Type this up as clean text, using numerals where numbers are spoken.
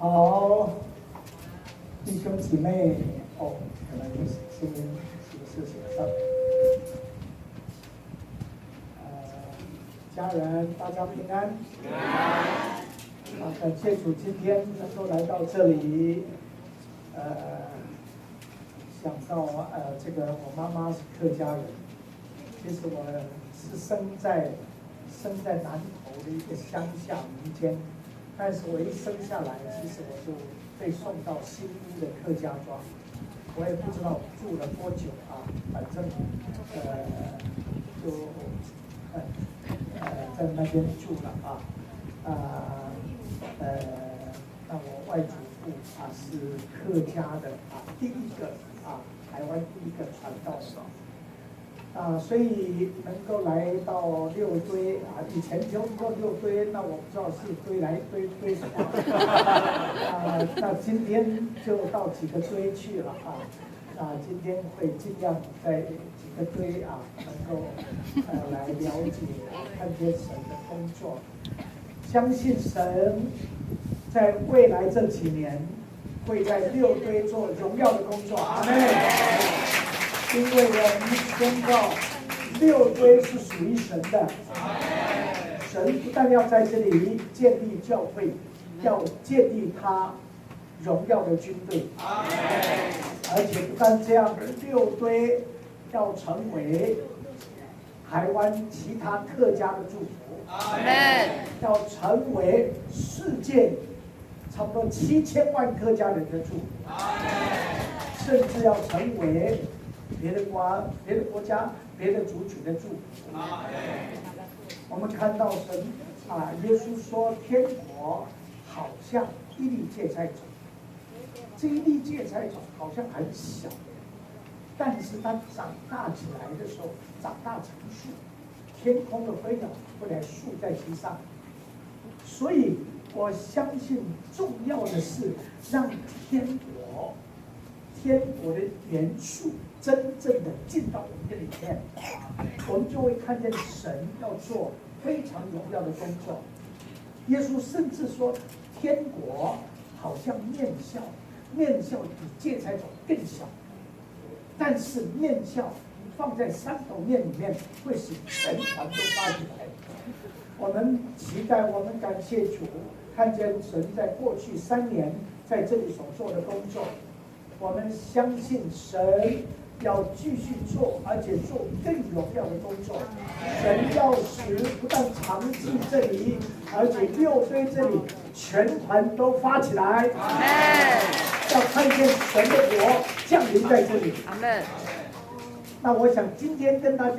好，弟兄姊妹，可能声音是不是响上？家人，大家平安。平安。感谢主，今天能够来到这里，想到这个我妈妈是客家人，其实我是生在南投的一个乡下民间。但是我一生下来，其实我就被送到新屋的客家庄，我也不知道住了多久啊，反正就在那边住了那我外祖父是客家的第一个台湾第一个传道者。所以能够来到六堆以前听过六堆，那我不知道是堆来堆什么那今天就到几个堆去了今天会尽量在几个堆能够来了解看见神的工作，相信神在未来这几年会在六堆做荣耀的工作。阿们。因为我们宣告六堆是属于神的，神不但要在这里建立教会，要建立他荣耀的军队，而且不但这样，六堆要成为台湾其他客家的祝福，要成为世界差不多7000万客家人的祝福，甚至要成为别的国家、别的族群的祝福。我们看到神耶稣说，天国好像一粒芥菜种，这一粒芥菜种好像很小，但是它长大起来的时候，长大成树，天空的飞鸟会来树在其上。所以我相信重要的是让天国的元素真正的进到我们的里面，我们就会看见神要做非常荣耀的工作。耶稣甚至说，天国好像面酵，面酵比芥菜种更小，但是面酵放在3斗面里面，会使全团都发起来。我们期待，我们感谢主，看见神在过去3年在这里所做的工作。我们相信神要继续做，而且做更荣耀的工作。神要使不但长治这里，而且六堆这里全团都发起来。要看见神的国降临在这里。那我想今天跟大家